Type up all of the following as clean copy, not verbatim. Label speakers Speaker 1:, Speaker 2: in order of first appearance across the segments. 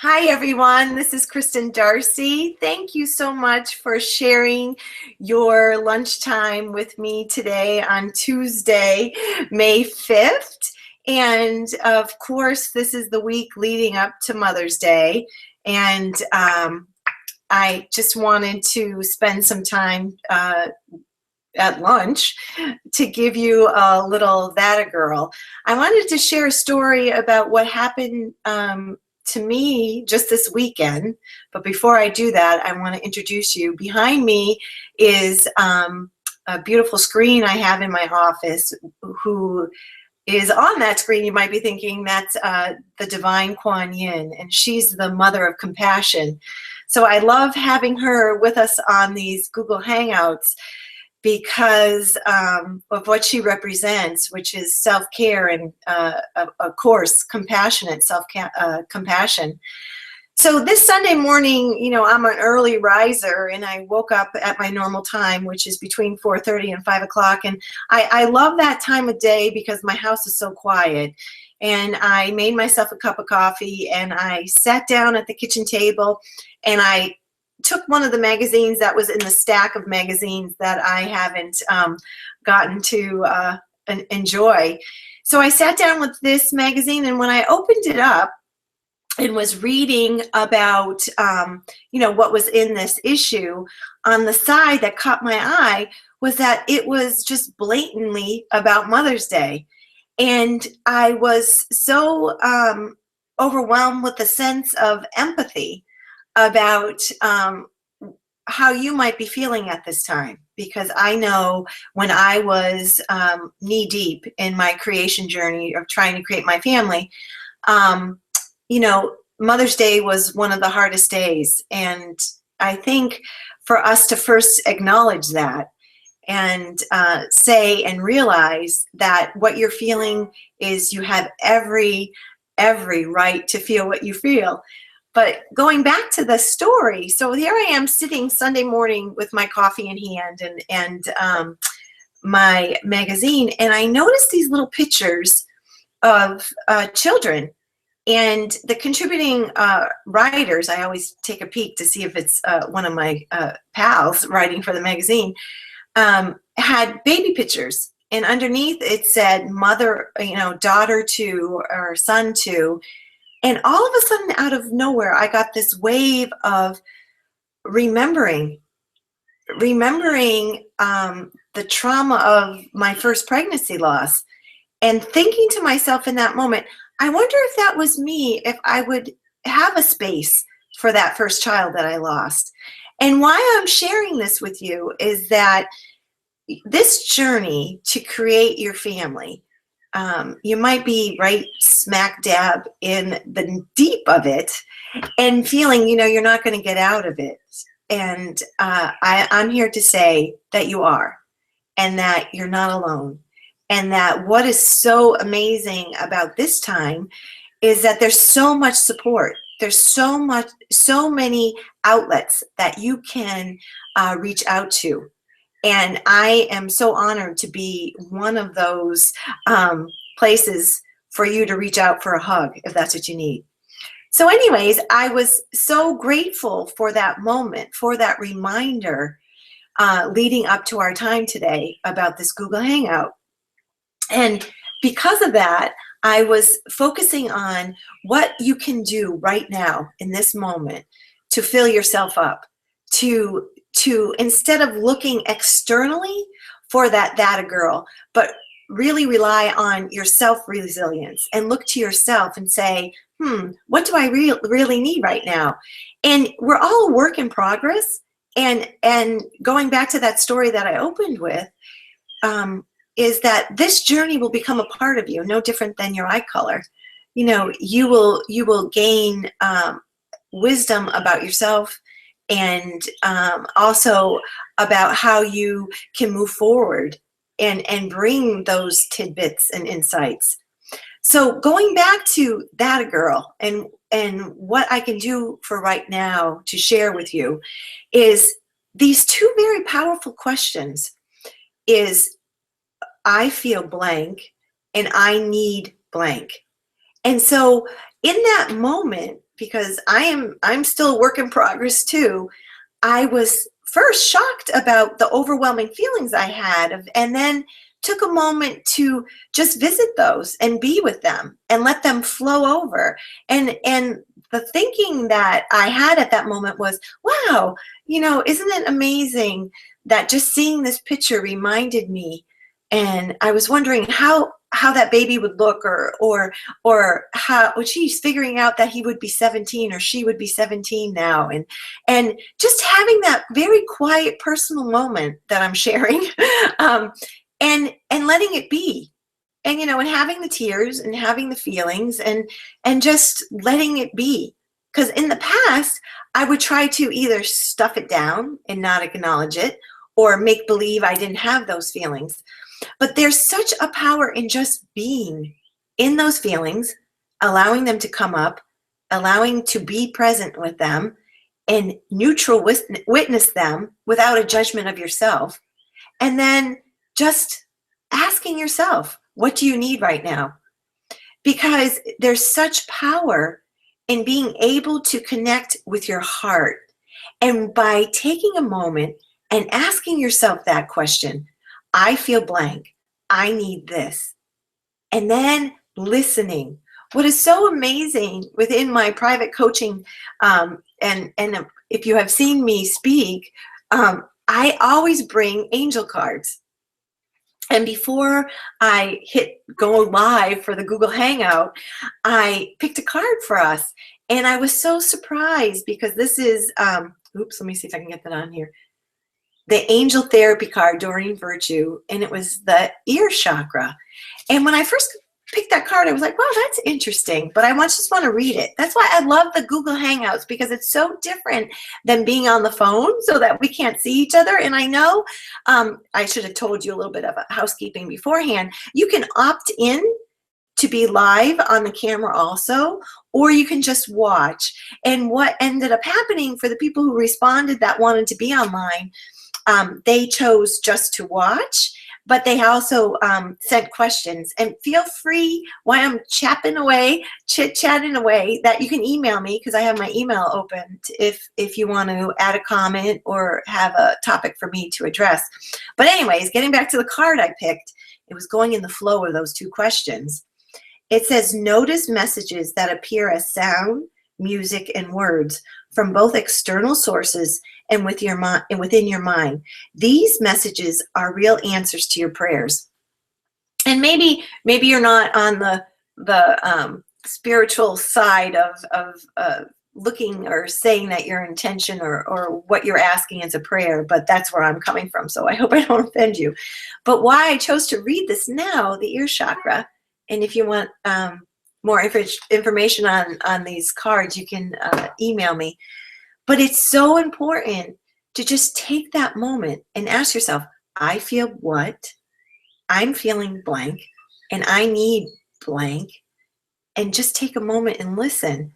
Speaker 1: Hi, everyone. This is Kristen Darcy. Thank you so much for sharing your lunchtime with me today on Tuesday, May 5th. And of course, this is the week leading up to Mother's Day. And I just wanted to spend some time at lunch to give you a little that a girl. I wanted to share a story about what happened to me just this weekend. But before I do that, I want to introduce you. Behind me is a beautiful screen I have in my office. Who is on that screen? You might be thinking that's the divine Kuan Yin, and she's the mother of compassion. So I love having her with us on these Google Hangouts because of what she represents, which is self-care and, of course, compassionate compassion. So this Sunday morning, you know, I'm an early riser, and I woke up at my normal time, which is between 4:30 and 5 o'clock. And I love that time of day because my house is so quiet. And I made myself a cup of coffee, and I sat down at the kitchen table, and I took one of the magazines that was in the stack of magazines that I haven't gotten to enjoy. So I sat down with this magazine, and when I opened it up and was reading about, you know, what was in this issue, on the side that caught my eye was that it was just blatantly about Mother's Day. And I was so overwhelmed with a sense of empathy about how you might be feeling at this time, because I know when I was knee deep in my creation journey of trying to create my family, you know, Mother's Day was one of the hardest days. And I think for us to first acknowledge that and say and realize that what you're feeling is you have every right to feel what you feel. But going back to the story, so here I am sitting Sunday morning with my coffee in hand and my magazine, and I noticed these little pictures of children. And the contributing writers, I always take a peek to see if it's one of my pals writing for the magazine, had baby pictures. And underneath it said mother, you know, daughter to or son to. And all of a sudden, out of nowhere, I got this wave of remembering the trauma of my first pregnancy loss, and thinking to myself in that moment, I wonder if that was me, if I would have a space for that first child that I lost. And why I'm sharing this with you is that this journey to create your family, you might be right smack dab in the deep of it and feeling, you know, you're not going to get out of it. And I'm here to say that you are, and that you're not alone. And that what is so amazing about this time is that there's so much support. There's so many outlets that you can reach out to. And I am so honored to be one of those places for you to reach out for a hug if that's what you need. So anyways, I was so grateful for that moment, for that reminder leading up to our time today about this Google Hangout. And because of that, I was focusing on what you can do right now in this moment to fill yourself up, to instead of looking externally for that a girl, but really rely on your self-resilience and look to yourself and say, what do I really need right now? And we're all a work in progress. And going back to that story that I opened with, is that this journey will become a part of you, no different than your eye color. You know, you will gain wisdom about yourself, and also about how you can move forward and bring those tidbits and insights. So going back to that girl and what I can do for right now to share with you is these two very powerful questions is, I feel blank and I need blank. And so in that moment, because I'm still a work in progress too. I was first shocked about the overwhelming feelings I had, and then took a moment to just visit those and be with them and let them flow over. And the thinking that I had at that moment was, wow, isn't it amazing that just seeing this picture reminded me, and I was wondering how that baby would look, or how, she's figuring out that he would be 17 or she would be 17 now, and just having that very quiet personal moment that I'm sharing, and letting it be, and and having the tears and having the feelings, and just letting it be. Because in the past, I would try to either stuff it down and not acknowledge it, or make believe I didn't have those feelings. But there's such a power in just being in those feelings, allowing them to come up, allowing to be present with them, and neutral witness them without a judgment of yourself. And then just asking yourself, what do you need right now? Because there's such power in being able to connect with your heart. And by taking a moment and asking yourself that question, I feel blank, I need this. And then listening. What is so amazing within my private coaching, and if you have seen me speak, I always bring angel cards. And before I hit go live for the Google Hangout, I picked a card for us. And I was so surprised because this is, oops, let me see if I can get that on here. The angel therapy card, Doreen Virtue, and it was the ear chakra. And when I first picked that card, I was like, wow, that's interesting, but I just want to read it. That's why I love the Google Hangouts, because it's so different than being on the phone so that we can't see each other. And I know, I should have told you a little bit of housekeeping beforehand. You can opt in to be live on the camera also, or you can just watch. And what ended up happening for the people who responded that wanted to be online, they chose just to watch, but they also sent questions. And feel free, while I'm chit-chatting away, that you can email me, because I have my email open if you want to add a comment or have a topic for me to address. But anyways, getting back to the card I picked, it was going in the flow of those two questions. It says, notice messages that appear as sound, music, and words from both external sources and within your mind. These messages are real answers to your prayers. And maybe you're not on the spiritual side of looking or saying that your intention or what you're asking is a prayer, but that's where I'm coming from. So I hope I don't offend you. But why I chose to read this now, the ear chakra, and if you want more information on these cards, you can email me. But it's so important to just take that moment and ask yourself, I feel what? I'm feeling blank, and I need blank. And just take a moment and listen,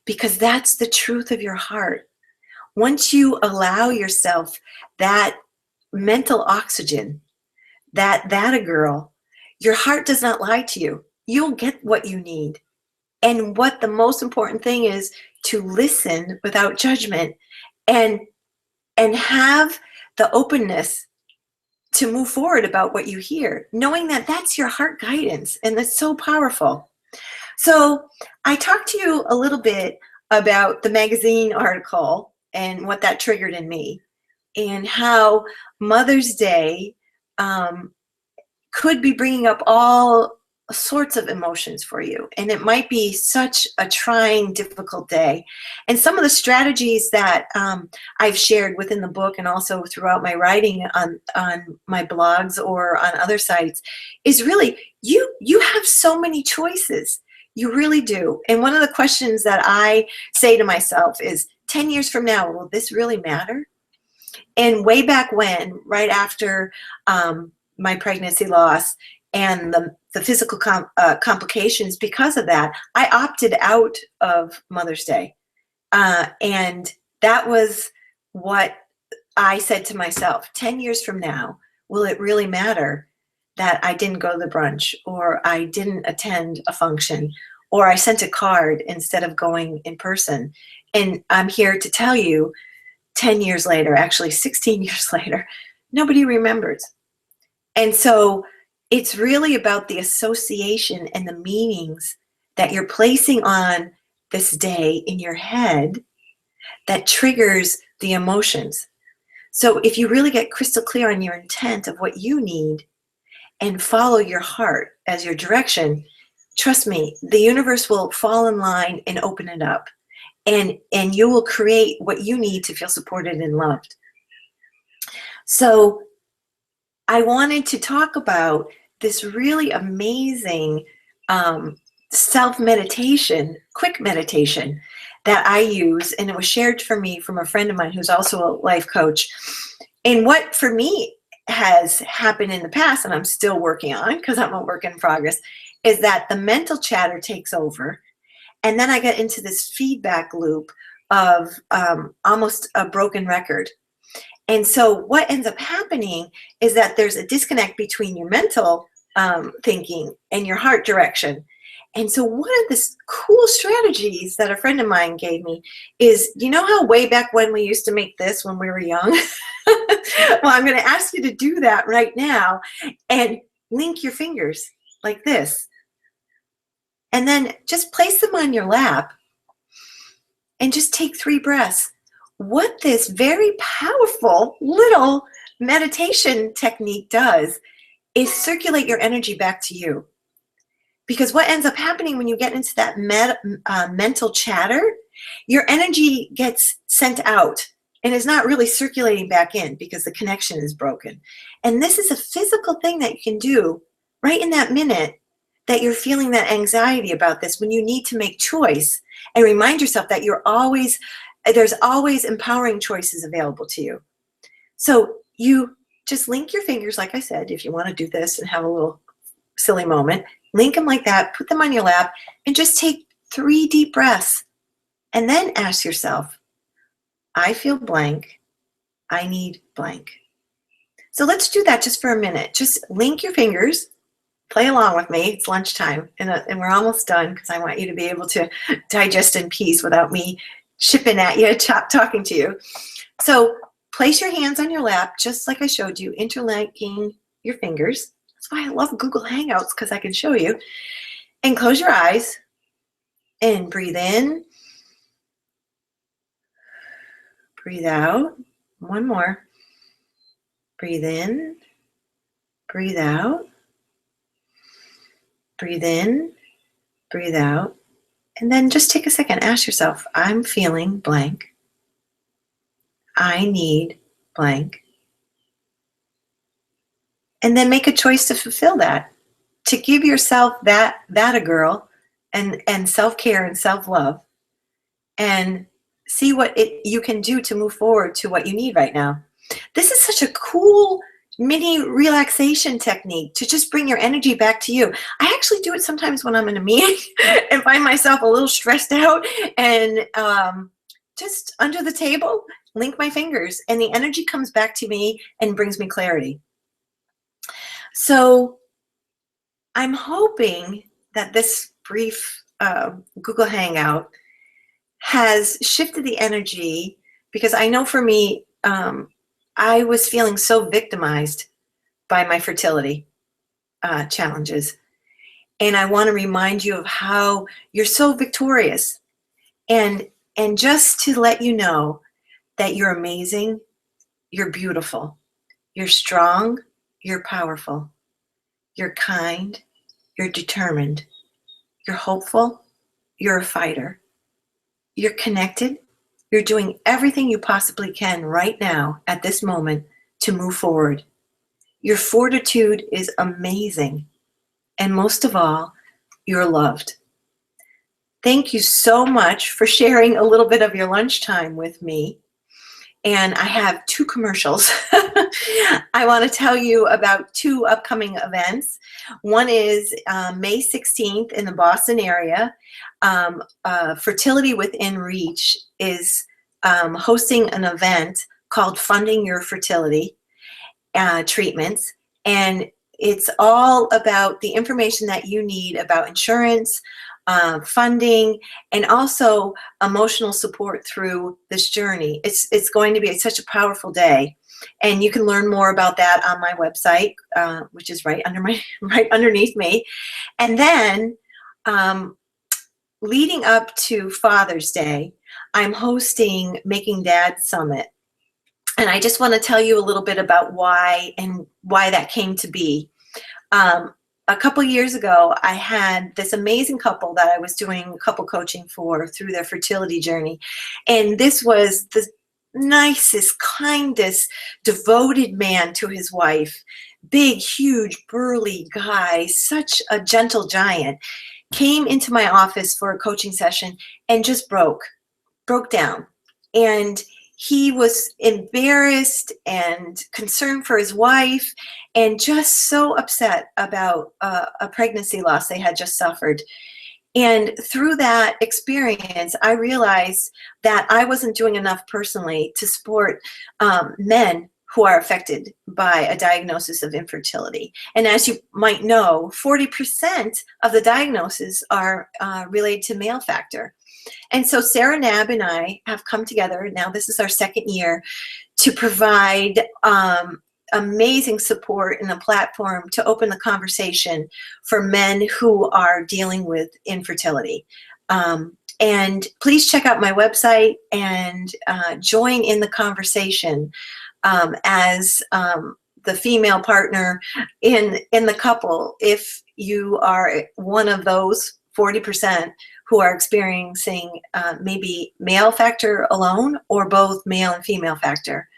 Speaker 1: because that's the truth of your heart. Once you allow yourself that mental oxygen, that a girl, your heart does not lie to you. You'll get what you need. And what the most important thing is to listen without judgment, and have the openness to move forward about what you hear, knowing that that's your heart guidance, and that's so powerful. So I talked to you a little bit about the magazine article and what that triggered in me, and how Mother's Day could be bringing up all sorts of emotions for you, and it might be such a trying, difficult day. And some of the strategies that I've shared within the book, and also throughout my writing on my blogs or on other sites, is really you have so many choices. You really do. And one of the questions that I say to myself is, 10 years from now, will this really matter? And way back when, right after my pregnancy loss and the physical complications because of that, I opted out of Mother's Day. And that was what I said to myself, 10 years from now, will it really matter that I didn't go to the brunch, or I didn't attend a function, or I sent a card instead of going in person. And I'm here to tell you, 10 years later, actually 16 years later, nobody remembers. And so it's really about the association and the meanings that you're placing on this day in your head that triggers the emotions. So if you really get crystal clear on your intent of what you need and follow your heart as your direction, trust me, the universe will fall in line and open it up. And you will create what you need to feel supported and loved. So I wanted to talk about this really amazing self-meditation, quick meditation that I use, and it was shared for me from a friend of mine who's also a life coach. And what for me has happened in the past, and I'm still working on because I'm a work in progress, is that the mental chatter takes over. And then I get into this feedback loop of almost a broken record. And so what ends up happening is that there's a disconnect between your mental thinking and your heart direction. And so one of the cool strategies that a friend of mine gave me is, you know how way back when we used to make this when we were young? Well, I'm going to ask you to do that right now and link your fingers like this. And then just place them on your lap and just take 3 breaths. What this very powerful little meditation technique does is circulate your energy back to you. Because what ends up happening when you get into that mental chatter, your energy gets sent out and is not really circulating back in because the connection is broken. And this is a physical thing that you can do right in that minute that you're feeling that anxiety about this, when you need to make choice, and remind yourself that there's always empowering choices available to you. So you just link your fingers, like I said, if you want to do this and have a little silly moment, link them like that, put them on your lap, and just take 3 deep breaths. And then ask yourself, I feel blank, I need blank. So let's do that just for a minute. Just link your fingers, play along with me. It's lunchtime, and we're almost done because I want you to be able to digest in peace without me chipping at you, talking to you. So place your hands on your lap, just like I showed you, interlinking your fingers. That's why I love Google Hangouts, because I can show you. And close your eyes and breathe in. Breathe out. One more. Breathe in. Breathe out. Breathe in. Breathe out. And then just take a second. Ask yourself, I'm feeling blank. I need blank. And then make a choice to fulfill that. To give yourself that a girl, and self-care and self-love. And see what you can do to move forward to what you need right now. This is such a cool mini relaxation technique to just bring your energy back to you. I actually do it sometimes when I'm in a meeting and find myself a little stressed out, and just under the table, link my fingers, and the energy comes back to me and brings me clarity. So I'm hoping that this brief Google Hangout has shifted the energy, because I know for me, I was feeling so victimized by my fertility challenges. And I want to remind you of how you're so victorious. And just to let you know that you're amazing, you're beautiful, you're strong, you're powerful, you're kind, you're determined, you're hopeful, you're a fighter, you're connected, you're doing everything you possibly can right now at this moment to move forward. Your fortitude is amazing. And most of all, you're loved. Thank you so much for sharing a little bit of your lunchtime with me. And I have 2 commercials. I want to tell you about 2 upcoming events. One is May 16th in the Boston area. Fertility Within Reach is hosting an event called Funding Your Fertility Treatments. And it's all about the information that you need about insurance, funding, and also emotional support through this journey. It's going to be such a powerful day. And you can learn more about that on my website, which is right underneath me. And then leading up to Father's Day, I'm hosting Making Dad Summit. And I just want to tell you a little bit about why that came to be. A couple years ago, I had this amazing couple that I was doing couple coaching for through their fertility journey. And this was the nicest, kindest, devoted man to his wife. Big, huge, burly guy, such a gentle giant. Came into my office for a coaching session and just broke down. And he was embarrassed and concerned for his wife and just so upset about a pregnancy loss they had just suffered. And through that experience, I realized that I wasn't doing enough personally to support men who are affected by a diagnosis of infertility. And as you might know, 40% of the diagnoses are related to male factor. And so Sarah Knabb and I have come together, now this is our second year, to provide amazing support and a platform to open the conversation for men who are dealing with infertility. And please check out my website and join in the conversation as the female partner in the couple, if you are one of those 40% who are experiencing maybe male factor alone or both male and female factor.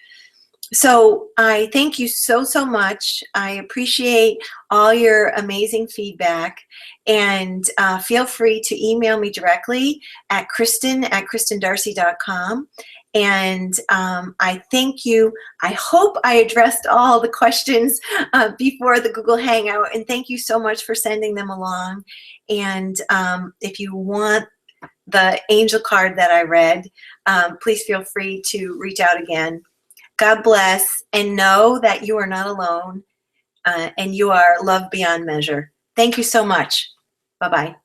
Speaker 1: So I thank you so much. I appreciate all your amazing feedback, and feel free to email me directly at kristen@kristendarcy.com. And I thank you. I hope I addressed all the questions before the Google Hangout, and thank you so much for sending them along. And if you want the angel card that I read, please feel free to reach out again. God bless, and know that you are not alone, and you are loved beyond measure. Thank you so much. Bye-bye.